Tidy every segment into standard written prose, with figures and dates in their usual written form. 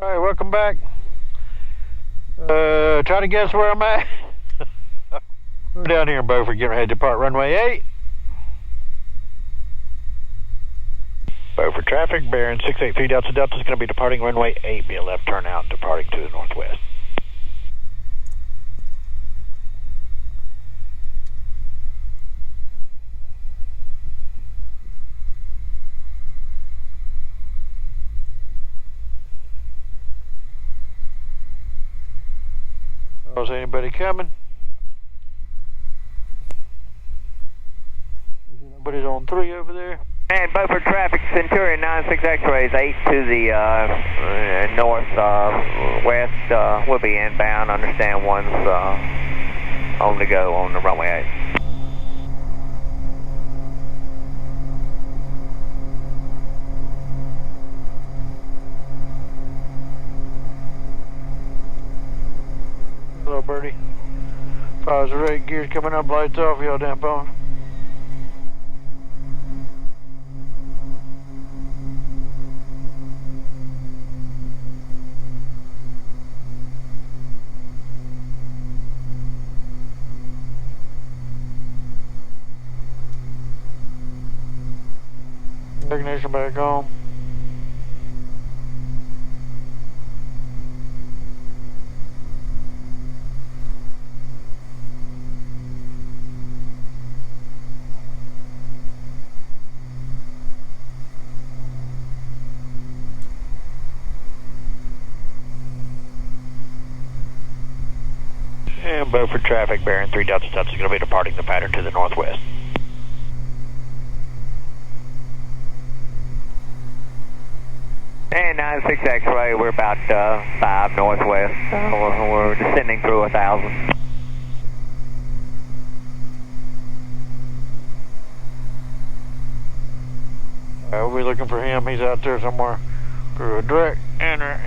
Alright, welcome back. Try to guess where I'm at. We're down here in Beaufort, getting ready to depart runway 8. Beaufort traffic, Baron 683 Delta Delta is going to be departing runway 8, be a left turn out, departing to the northwest. Is anybody coming? Nobody's on 3 over there. And Beaufort traffic, Centurion 96 X-rays 8 to the northwest. Will be inbound. Understand one's on the go on the runway 8. Hello, Birdie. Fires are right, gears coming up, lights off, y'all damp on. Ignition back on. And Beaufort traffic, Baron 3 Delta Delta is going to be departing the pattern to the northwest. And 96 X-ray, we're about 5 northwest. We're descending through 1,000. We'll be looking for him. He's out there somewhere. For a direct enter.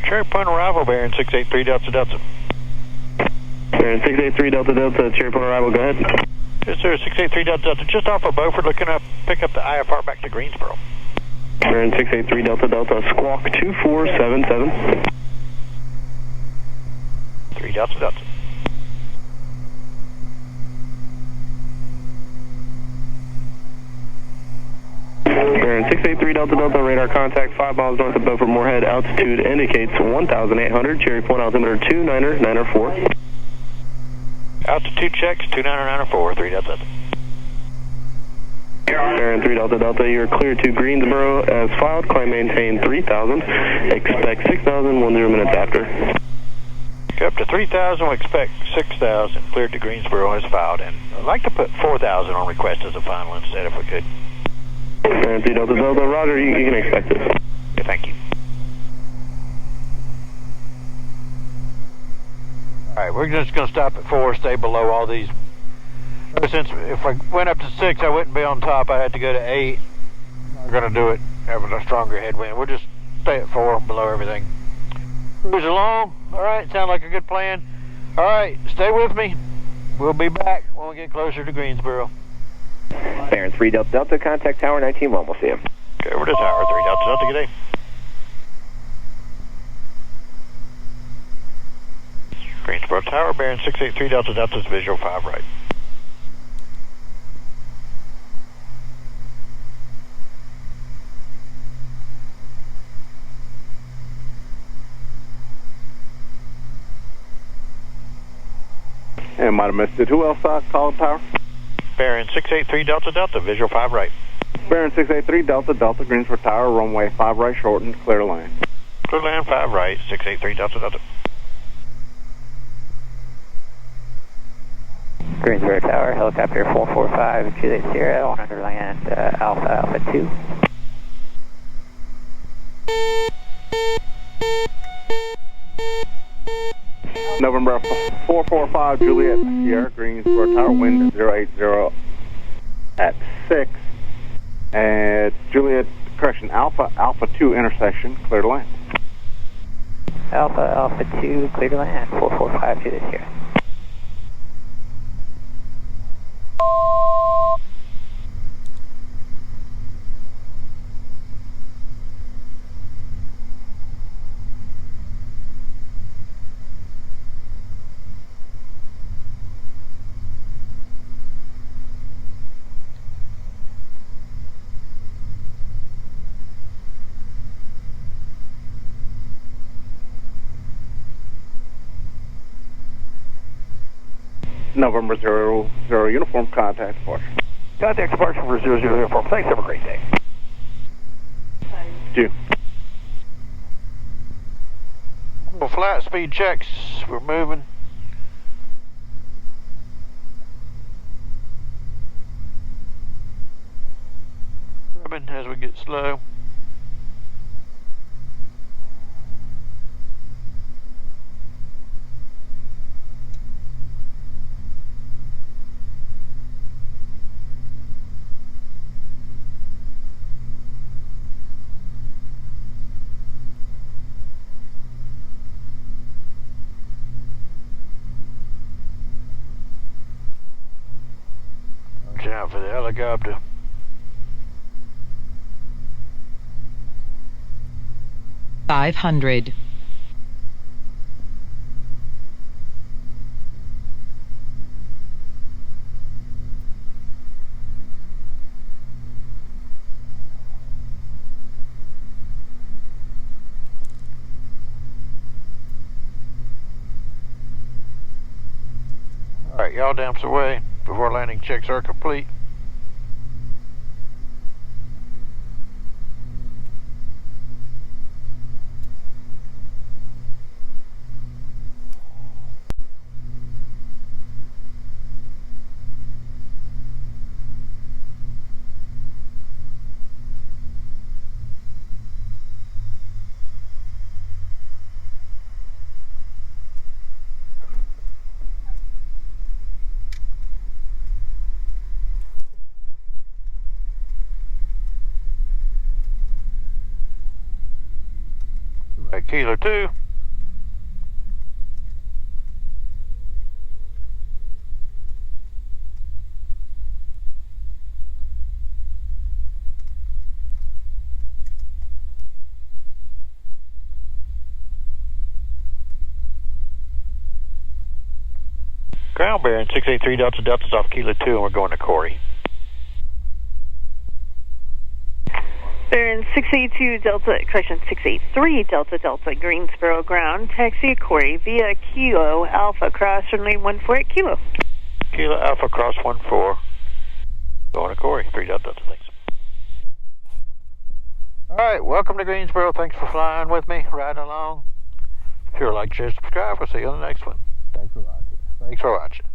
Cherry Point arrival, Baron 683 Delta Delta. Baron 683 Delta Delta, Cherry Point arrival, go ahead. Yes, sir, 683 Delta Delta, just off of Beaufort, looking to pick up the IFR back to Greensboro. Baron 683 Delta Delta, squawk 2477. 3 Delta Delta. Baron 683 Delta Delta, radar contact 5 miles north of Beaufort Moorhead, altitude indicates 1,800, Cherry Point altimeter 29904. Altitude checks 29904, 3 Delta Delta. Baron 3 Delta Delta, you're clear to Greensboro as filed, climb maintain 3,000, expect 6,000, 10 minutes after. Up to 3,000, we expect 6,000, cleared to Greensboro as filed, and I'd like to put 4,000 on request as a final instead if we could. Baron 3 Delta Delta, roger, you can expect it. Okay, thank you. Alright, we're just going to stop at 4, stay below all these. Since if I went up to 6, I wouldn't be on top. I'd have to go to 8. We're going to do it having a stronger headwind. We'll just stay at 4, below everything. Cruise along. Alright, sound like a good plan. Alright, stay with me. We'll be back when we get closer to Greensboro. Baron 3 Delta Delta, contact Tower 19-1, we'll see you. Okay, over to Tower 3 Delta Delta, good day. Greensboro Tower, Baron 683 Delta Delta's visual 5 right. And might have missed it. Who else called Tower? Baron 683 Delta Delta, visual 5 right. Baron 683 Delta Delta, Greensboro Tower, runway 5 right shortened, clear lane. Clear lane 5 right, 683 Delta Delta. Greensboro Tower, helicopter 445, Juliet Sierra, on underland Alpha Alpha 2. November 445, Juliet Sierra, Greensboro Tower, wind 080 at 6. And Juliet, correction, Alpha Alpha 2 intersection, clear to land. Alpha Alpha 2, clear to land, 445, Juliet Sierra. November 00 uniform, contact departure. Contact departure for 00 uniform. Thanks, have a great day. June. Well, flight speed checks, we're moving. Rubbing as we get slow. Watch out for the helicopter. $500. Alright, y'all damps away before landing checks are complete. Right, Kilo 2. Ground Baron 683 Delta Delta's off Kilo 2 and we're going to Corey. Baron 682 Delta, correction, 683 Delta Delta, Greensboro ground, taxi Corey via Kilo Alpha cross runway 14 at Kilo. Kilo Alpha cross 14, going to Corey, 3 Delta Delta, thanks. Alright, welcome to Greensboro, thanks for flying with me, riding along. If you're like, share, subscribe, we'll see you on the next one. Thanks for watching.